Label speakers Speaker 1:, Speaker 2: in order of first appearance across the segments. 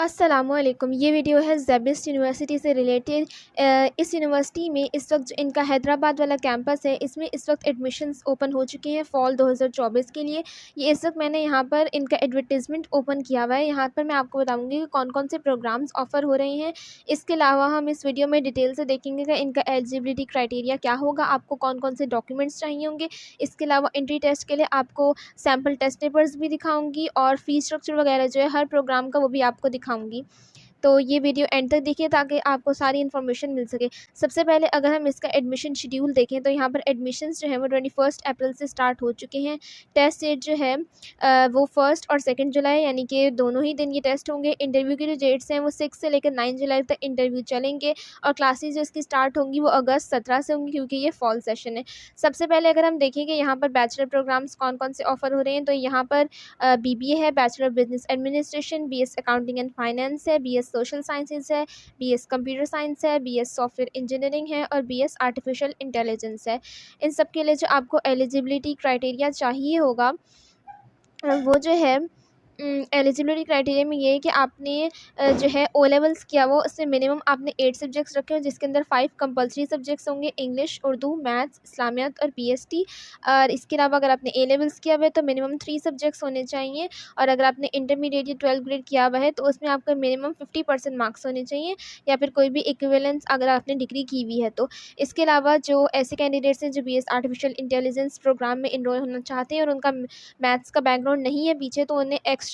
Speaker 1: अस्सलामुअलैकुम। ये वीडियो है ज़ेबिस्ट यूनिवर्सिटी से रिलेटेड। इस यूनिवर्सिटी में इस वक्त जो इनका हैदराबाद वाला कैंपस है, इसमें इस वक्त एडमिशन्स ओपन हो चुके हैं फ़ॉल 2024 के लिए। ये इस वक्त मैंने यहाँ पर इनका एडवर्टीज़मेंट ओपन किया हुआ है। यहाँ पर मैं आपको बताऊँगी कि कौन कौन से प्रोग्राम्स ऑफ़र हो रहे हैं। इसके अलावा हम इस वीडियो में डिटेल से देखेंगे कि इनका एलिजिबिलिटी क्राइटेरिया क्या होगा, आपको कौन कौन से डॉक्यूमेंट्स चाहिए होंगे। इसके अलावा एंट्री टेस्ट के लिए आपको सैम्पल टेस्ट पेपर्स भी दिखाऊँगी और फ़ीस स्ट्रक्चर वगैरह जो है हर प्रोग्राम का वो भी आपको दिखाऊँगी। तो ये वीडियो एंड तक देखिए ताकि आपको सारी इन्फॉर्मेशन मिल सके। सबसे पहले अगर हम इसका एडमिशन शेड्यूल देखें तो यहाँ पर एडमिशन्स जो है वो 21 अप्रैल से स्टार्ट हो चुके हैं। टेस्ट डेट जो है वो 1 और 2 जुलाई यानी कि दोनों ही दिन ये टेस्ट होंगे। इंटरव्यू की जो डेट्स हैं वो 6 से लेकर 9 जुलाई तक इंटरव्यू चलेंगे और क्लासेस जो इसकी स्टार्ट होंगी वो अगस्त 17 से होंगी क्योंकि ये फॉल सेशन है। सबसे पहले अगर हम देखेंगे यहाँ पर बैचलर प्रोग्राम्स कौन कौन से ऑफ़र हो रहे हैं तो यहाँ पर BBA है, bachelor business administration, BS accounting and finance है, BS सोशल साइंसेज है, BS कंप्यूटर साइंस है, BS सॉफ्टवेयर इंजीनियरिंग है और BS आर्टिफिशियल इंटेलिजेंस है। इन सब के लिए जो आपको एलिजिबिलिटी क्राइटेरिया चाहिए होगा वो जो है एलिजिबिलिटी क्राइटेरिया में ये है कि आपने जो है ओ लेवल्स किया वो उसमें मिनिमम आपने 8 सब्जेक्ट्स रखे हो जिसके अंदर 5 कंपलसरी सब्जेक्ट्स होंगे, इंग्लिश, उर्दू, मैथ्स, इस्लामियात और PST। और इसके अलावा अगर आपने ए लेवल्स किया हुआ है तो मिनिमम 3 सब्जेक्ट्स होने चाहिए और अगर आपने इंटरमीडिएट या 12th ग्रेड किया हुआ है तो उसमें आपका मिनिमम 50% मार्क्स होने चाहिए या फिर कोई भी इक्विवेलेंस अगर आपने डिग्री की हुई है तो। इसके अलावा जो ऐसे कैंडिडेट्स हैं जो BS आर्टिफिशियल इंटेलिजेंस प्रोग्राम में इनरोल होना चाहते हैं और उनका मैथ्स का बैकग्राउंड नहीं है पीछे तो उन्हें एक्स्ट्रा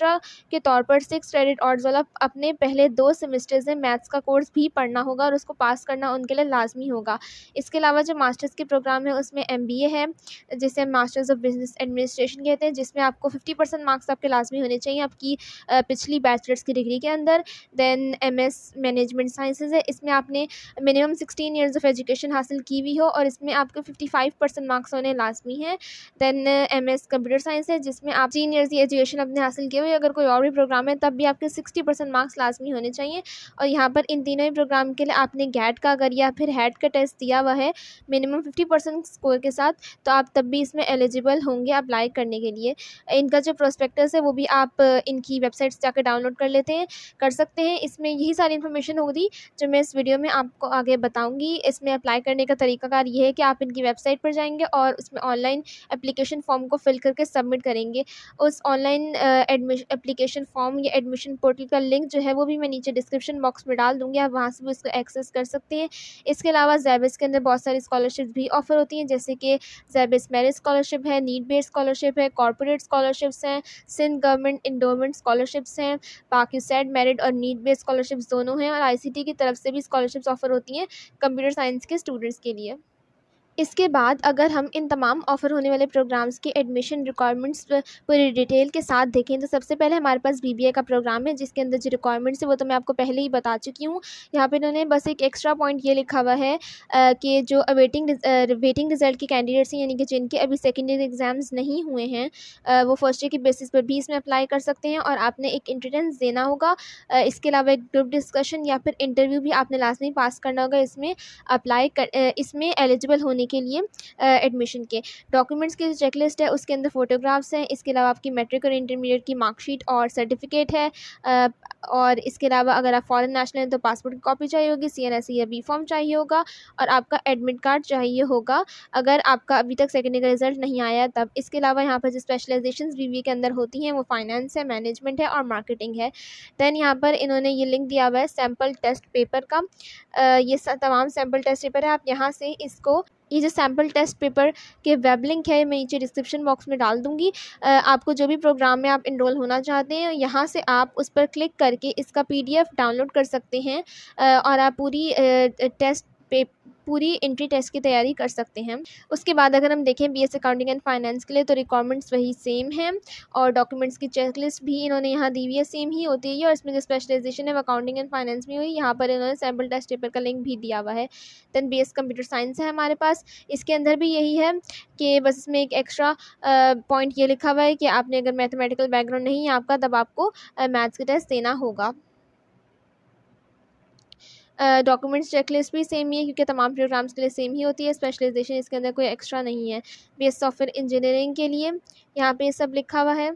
Speaker 1: के तौर पर 6 क्रेडिट आवर्स वाला अपने पहले 2 सेमेस्टर्स में मैथ्स का कोर्स भी पढ़ना होगा और उसको पास करना उनके लिए लाजमी होगा। इसके अलावा जो मास्टर्स के प्रोग्राम है उसमें MBA है जिसे मास्टर्स ऑफ बिजनेस एडमिनिस्ट्रेशन कहते हैं जिसमें आपको 50% मार्क्स आपके लाजमी होने चाहिए आपकी पिछली बैचलर्स की डिग्री के अंदर। देन MS मैनेजमेंट साइंसेज है, इसमें आपने मिनिमम 16 ईयर्स ऑफ एजुकेशन हासिल की हुई हो और इसमें आपके 55% मार्क्स होने लाजमी हैं। देन MS कंप्यूटर साइंस है जिसमें आप 3 ईयर्स की एजुकेशन अपने हासिल किए हुए, अगर कोई और भी प्रोग्राम है तब भी आपके 60% मार्क्स लाजमी होने चाहिए। और यहाँ पर इन तीनों ही प्रोग्राम के लिए आपने गैट का अगर या फिर हैट का टेस्ट दिया हुआ है मिनिमम 50% स्कोर के साथ तो आप तब भी इसमें एलिजिबल होंगे अप्लाई करने के लिए। इनका जो प्रोस्पेक्टस है वो भी आप इनकी वेबसाइट से जाकर डाउनलोड कर सकते हैं। इसमें यही सारी इन्फॉर्मेशन होगी जो मैं इस वीडियो में आपको आगे बताऊँगी। इसमें अप्लाई करने का तरीकाकार ये है कि आप इनकी वेबसाइट पर जाएंगे और उसमें ऑनलाइन एप्लीकेशन फॉर्म को फिल करके सबमिट करेंगे। उस ऑनलाइन एप्लीकेशन फॉर्म या एडमिशन पोर्टल का लिंक जो है वो भी मैं नीचे डिस्क्रिप्शन बॉक्स में डाल दूँगी, आप वहाँ से भी उसको एक्सेस कर सकते हैं। इसके अलावा ज़ेबिस के अंदर बहुत सारी स्कॉलरशिप्स भी ऑफ़र होती हैं जैसे कि ज़ेबिस मेरिट स्कॉलरशिप है, नीड बेस्ड स्कॉलरशिप है, कॉर्पोरेट स्कॉलरशिप्स हैं, सिंध गवर्नमेंट एंडोमेंट स्कॉलरशिप्स हैं, बाकी सेट मेरिट और नीड बेस्ड स्कॉलरशिप्स दोनों हैं और ICT की तरफ से भी स्कॉलरशिप्स ऑफ़र होती हैं कंप्यूटर साइंस के स्टूडेंट्स के लिए। इसके बाद अगर हम इन तमाम ऑफ़र होने वाले प्रोग्राम्स के एडमिशन रिक्वायरमेंट्स पूरी डिटेल के साथ देखें तो सबसे पहले हमारे पास BBA का प्रोग्राम है जिसके अंदर जो रिक्वायरमेंट्स है वो तो मैं आपको पहले ही बता चुकी हूँ। यहाँ पे इन्होंने बस एक एक्स्ट्रा पॉइंट ये लिखा हुआ है कि जो वेटिंग रिज़ल्ट के कैंडिडेट्स हैं यानी कि जिनके अभी सेकेंडरी एग्ज़ाम्स नहीं हुए हैं वो फर्स्ट ईयर की बेसिस पर भी इसमें अप्लाई कर सकते हैं और आपने एक एंट्रेंस देना होगा। इसके अलावा एक ग्रुप डिस्कशन या फिर इंटरव्यू भी आपने लाजमी पास करना होगा इसमें इसमें एलिजिबल होने के लिए एडमिशन के। डॉक्यूमेंट्स की जो चेकलिस्ट है उसके अंदर फ़ोटोग्राफ्स हैं, इसके अलावा आपकी मैट्रिक और इंटरमीडिएट की मार्कशीट और सर्टिफिकेट है और इसके अलावा अगर आप फॉरेन नेशनल हैं तो पासपोर्ट की कॉपी चाहिए होगी, CNSE या B फॉर्म चाहिए होगा और आपका एडमिट कार्ड चाहिए होगा अगर आपका अभी तक सेकेंडरी का रिजल्ट नहीं आया तब। इसके अलावा यहाँ पर जो स्पेशलाइजेशंस BBA के अंदर होती हैं वो फाइनेंस है, मैनेजमेंट है और मार्केटिंग है। दैन यहाँ पर इन्होंने ये लिंक दिया हुआ है सैम्पल टेस्ट पेपर का। ये तमाम सैम्पल टेस्ट पेपर है, आप यहाँ से इसको ये जो सैम्पल टेस्ट पेपर के वेब लिंक है मैं नीचे डिस्क्रिप्शन बॉक्स में डाल दूँगी। आपको जो भी प्रोग्राम में आप इनरोल होना चाहते हैं यहाँ से आप उस पर क्लिक करके इसका PDF डाउनलोड कर सकते हैं और आप पूरी एंट्री टेस्ट की तैयारी कर सकते हैं। उसके बाद अगर हम देखें BS अकाउंटिंग एंड फाइनेंस के लिए तो रिक्वायरमेंट्स वही सेम हैं और डॉक्यूमेंट्स की चेकलिस्ट भी इन्होंने यहाँ दी हुई है, सेम ही होती है और इसमें जो स्पेशलाइजेशन है वो अकाउंटिंग एंड फाइनेंस में हुई। यहाँ पर इन्होंने सैम्पल टेस्ट पेपर का लिंक भी दिया हुआ है। दैन BS कंप्यूटर साइंस है हमारे पास, इसके अंदर भी यही है कि बस इसमें एक एक्स्ट्रा पॉइंट ये लिखा हुआ है कि आपने अगर मैथमेटिकल बैकग्राउंड नहीं है आपका तब आपको मैथ्स का टेस्ट देना होगा। डॉक्यूमेंट्स चेकलिस्ट भी सेम ही है क्योंकि तमाम प्रोग्राम्स के लिए सेम ही होती है, स्पेशलाइजेशन इसके अंदर कोई एक्स्ट्रा नहीं है। BS सॉफ्टवेयर इंजीनियरिंग के लिए यहाँ पे सब लिखा हुआ है।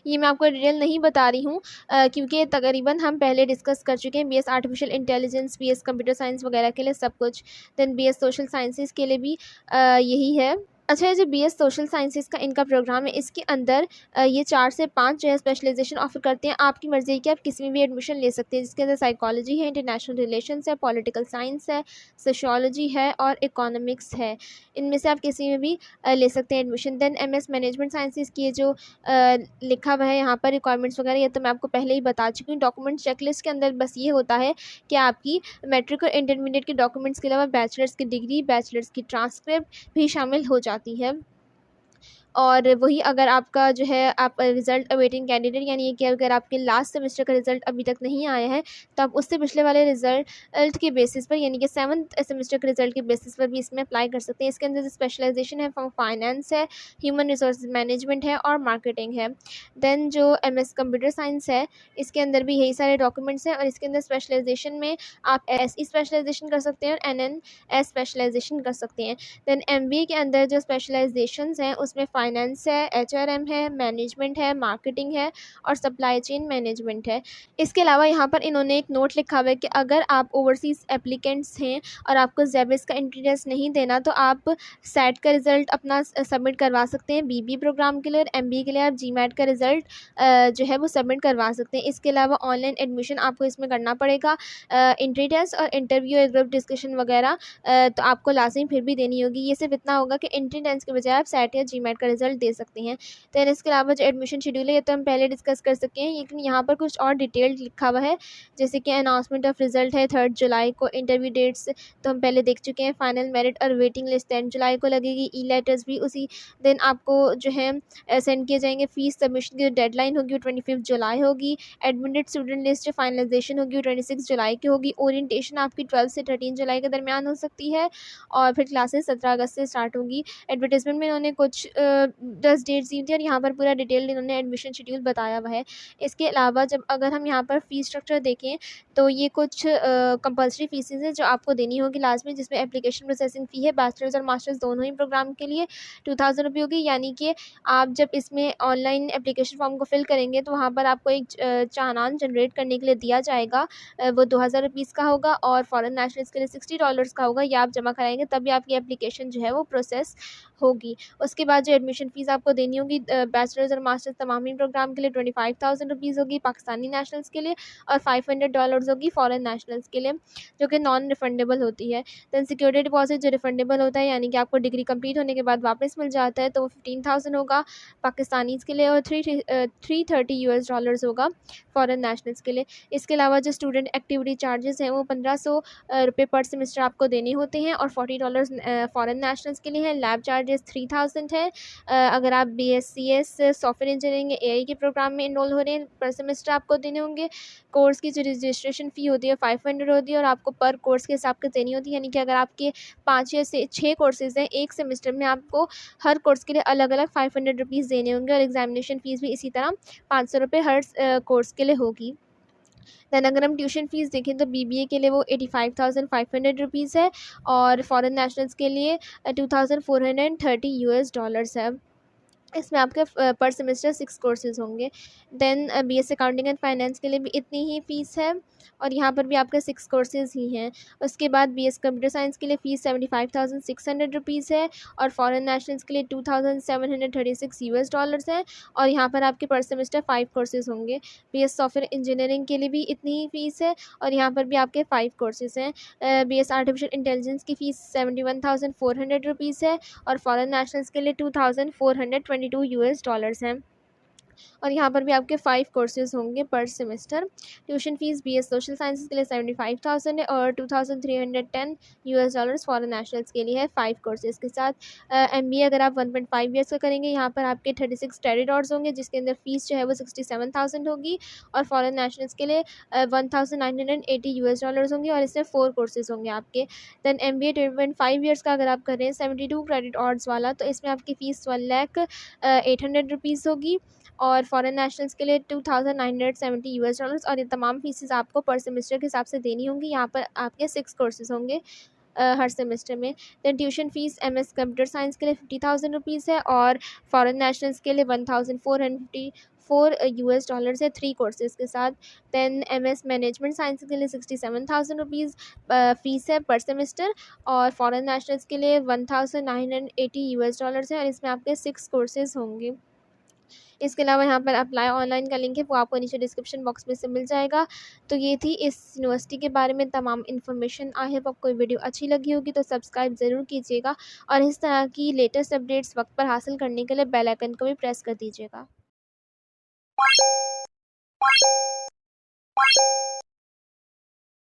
Speaker 1: ये मैं आपको डिटेल नहीं बता रही हूँ क्योंकि तकरीबन हम पहले डिस्कस कर चुके हैं। BS artificial intelligence, BS computer science वगैरह के लिए सब कुछ, देन बीएस सोशल साइंसेस के लिए भी यही है। अच्छा, ये जो बीएस सोशल साइंसेस का इनका प्रोग्राम है, इसके अंदर ये 4 से 5 जो है स्पेशलाइजेशन ऑफर करते हैं। आपकी मर्ज़ी है कि आप किसी में भी एडमिशन ले सकते हैं, जिसके अंदर साइकोलॉजी है, इंटरनेशनल रिलेशंस है, पॉलिटिकल साइंस है, सोशियोलॉजी है और इकोनॉमिक्स है। इनमें से आप किसी में भी ले सकते हैं admission. Then MS management sciences की ये जो लिखा हुआ है यहाँ पर रिक्वायरमेंट्स वगैरह, ये तो मैं आपको पहले ही बता चुकी हूँ। डॉक्यूमेंट चेकलिस्ट के अंदर बस ये होता है कि आपकी मैट्रिक और इंटरमीडिएट के डॉक्यूमेंट्स के अलावा बैचलर्स की डिग्री, बैचलर्स की ट्रांसक्रिप्ट भी शामिल हो जाती है। और वही अगर आपका जो है आप रिज़ल्ट अवेटिंग कैंडिडेट, यानी कि अगर आपके लास्ट सेमेस्टर का रिज़ल्ट अभी तक नहीं आया है, तो आप उससे पिछले वाले रिज़ल्ट के बेसिस पर, यानी कि 7th सेमेस्टर के रिज़ल्ट के बेसिस पर भी इसमें अप्लाई कर सकते हैं। इसके अंदर स्पेशलाइजेशन है फाइनेंस है, ह्यूमन रिसोर्स मैनेजमेंट है और मार्केटिंग है। देन जो एमएस कंप्यूटर साइंस है, इसके अंदर भी यही सारे डॉक्यूमेंट्स हैं और इसके अंदर स्पेशलाइजेशन में आप एसई स्पेशलाइजेशन कर सकते हैं और एनएनएस स्पेशलाइजेशन कर सकते हैं। देन एमबीए के अंदर जो स्पेशलाइजेशंस हैं उसमें फाइनेंस है, एचआरएम है, मैनेजमेंट है, मार्केटिंग है और सप्लाई चेन मैनेजमेंट है। इसके अलावा यहाँ पर इन्होंने एक नोट लिखा हुआ है कि अगर आप ओवरसीज़ एप्लीकेंट्स हैं और आपको जेबिस का एंट्री टेस्ट नहीं देना, तो आप सेट का रिज़ल्ट अपना सबमिट करवा सकते हैं बीबी प्रोग्राम के लिए, और एमबीए के लिए आप जीमैट का रिज़ल्ट जो है वो सबमिट करवा सकते हैं। इसके अलावा ऑनलाइन एडमिशन आपको इसमें करना पड़ेगा। एंट्री टेस्ट और इंटरव्यू या ग्रुप डिस्कशन वगैरह तो आपको लाज़मी फिर भी देनी होगी। ये सिर्फ इतना होगा कि एंट्री टेस्ट के बजाय आप सेट या जीमैट का रिज़ल्ट दे सकते हैं। दैन इसके अलावा जो एडमिशन शेड्यूल है, ये तो हम पहले डिस्कस कर सकते हैं, लेकिन यहाँ पर कुछ और डिटेल्ड लिखा हुआ है, जैसे कि अनाउंसमेंट ऑफ रिजल्ट है 3 जुलाई को। इंटरव्यू डेट्स तो हम पहले देख चुके हैं। फाइनल मेरिट और वेटिंग लिस्ट 10 जुलाई को लगेगी। ई लेटर्स भी उसी दिन आपको जो है सेंड किए जाएंगे। फीस सबमिशन की डेडलाइन होगी वो 25 जुलाई होगी। एडमिटेड स्टूडेंट लिस्ट फाइनलाइजेशन होगी वो 26 जुलाई की होगी। ओरिएंटेशन आपकी 12 से 13 जुलाई के दरमियान हो सकती है और फिर क्लासेस 17 अगस्त से स्टार्ट होंगी। एडवर्टाइजमेंट में इन्होंने कुछ 10 डेट्स दी थी और यहाँ पर पूरा डिटेल इन्होंने एडमिशन शेड्यूल बताया हुआ है। इसके अलावा जब अगर हम यहाँ पर फ़ीस स्ट्रक्चर देखें, तो ये कुछ कंपल्सरी फ़ीसेस हैं जो आपको देनी होगी लाजमी, जिसमें एप्लीकेशन प्रोसेसिंग फ़ी है बैचलर्स और मास्टर्स दोनों ही प्रोग्राम के लिए 2000 रुपये होगी। यानी कि आप जब इसमें ऑनलाइन एप्लीकेशन फॉर्म को फिल करेंगे तो वहाँ पर आपको एक चालान जनरेट करने के लिए दिया जाएगा, वो 2000 रुपीज़ का होगा और फॉरेन नेशनल्स के लिए $60 का होगा। ये आप जमा कराएंगे तभी आपकी एप्लीकेशन जो है वो प्रोसेस होगी। उसके बाद जो एडमिशन फ़ीस आपको देनी होगी बैचलर्स और मास्टर्स तमाम ही प्रोग्राम के लिए 25,000 रुपीज़ होगी पाकिस्तानी नेशनल्स के लिए, और $500 होगी फॉरेन नेशनल्स के लिए, जो कि नॉन रिफंडेबल होती है। दैन सिक्योरिटी डिपॉजिट जो रिफंडेबल होता है, यानी कि आपको डिग्री कंप्लीट होने के बाद वापस मिल जाता है, तो वो 15,000 होगा पाकिस्तानीज़ के लिए और $330 होगा फॉरेन नेशनल्स के लिए। इसके अलावा जो स्टूडेंट एक्टिविटी चार्जेस हैं वो 1500 रुपये पर सेमेस्टर आपको देने होते हैं और $40 फॉरेन नेशनल्स के लिए हैं। लैब चार्जेस 3000 है। अगर आप BScs सॉफ्टवेयर इंजीनियरिंग AI के प्रोग्राम में इनरोल हो रहे हैं, पर सेमेस्टर आपको देने होंगे। कोर्स की जो रजिस्ट्रेशन फ़ी होती है 500 होती है और आपको पर कोर्स के हिसाब से देनी होती है। यानी कि अगर आपके 5 या 6 कोर्सेज़ हैं एक सेमेस्टर में, आपको हर कोर्स के लिए अलग अलग 500 रुपीज़ देने होंगे और एग्जामिनेशन फ़ीस भी इसी तरह 500 रुपये हर कोर्स के लिए होगी। दैन अगर हम ट्यूशन फ़ीस देखें तो BBA के लिए वो 85,500 रुपीज़ है और फॉरेन नेशनल्स के लिए $2,430 है। इसमें आपके पर सेमेस्टर 6 कोर्सेज़ होंगे। Then BS accounting and finance के लिए भी इतनी ही फ़ीस है और यहाँ पर भी आपके 6 कोर्सेज़ ही हैं। उसके बाद BS कंप्यूटर साइंस के लिए फ़ीस 75,600 रुपीज़ है और फॉरेन नेशनल्स के लिए $2,736 है और यहाँ पर आपके पर सेमेस्टर 5 कोर्सेज़ होंगे। BS सॉफ्टवेयर इंजीनियरिंग के लिए भी इतनी ही फ़ीस है और यहाँ पर भी आपके 5 कोर्सेज़ हैं। BS आर्टिफिशियल इंटेलिजेंस की फ़ीस 71,400 रुपीज़ है और फॉरेन नेशनल्स के लिए $2,422 हैं और यहाँ पर भी आपके 5 कोर्सेज़ होंगे पर semester. Tuition fees BS social sciences के लिए 75,000 है और $2,310 फॉरेन नेशनल्स के लिए है 5 कोर्सेज़ के साथ। MBA अगर आप 1.5 ईयर्स का करेंगे, यहाँ पर आपके 36 क्रेडिट आवर्स होंगे, जिसके अंदर फ़ीस जो है वो 67,000 होगी और फॉरेन नेशनल्स के लिए $1,980 होंगे और इसमें 4 कोर्सेज़ होंगे आपके। दैन MBA 2.5 ईयर्स का अगर आप कर रहे हैं 72 क्रेडिट आवर्स वाला, तो इसमें आपकी फ़ीस 1,08,000 रुपीज़ होगी और फॉरेन नेशनल्स के लिए $2,970 और ये तमाम फ़ीसेस आपको पर सेमेस्टर के हिसाब से देनी होंगी। यहाँ पर आपके 6 कोर्सेज़ होंगे हर सेमेस्टर में। Then tuition fees MS computer science के लिए 50,000 रुपीज़ है और फॉरेन नेशनल्स के लिए 1,450 $4 है 3 कोर्सेज़ के साथ। देन MS मैनेजमेंट साइंस के लिए 67,000 रुपीज़ फ़ीस है पर सेमेस्टर, और फॉरेन नेशनल्स के लिए $1,980 है, और इसमें आपके 6 कोर्सेज़ होंगे। इसके अलावा यहाँ पर अप्लाई ऑनलाइन का लिंक है, वो आपको नीचे डिस्क्रिप्शन बॉक्स में से मिल जाएगा। तो ये थी इस यूनिवर्सिटी के बारे में तमाम इन्फॉर्मेशन। आई होप आपको वीडियो अच्छी लगी होगी, तो सब्सक्राइब ज़रूर कीजिएगा, और इस तरह की लेटेस्ट अपडेट्स वक्त पर हासिल करने के लिए बेल आइकन को भी प्रेस कर दीजिएगा।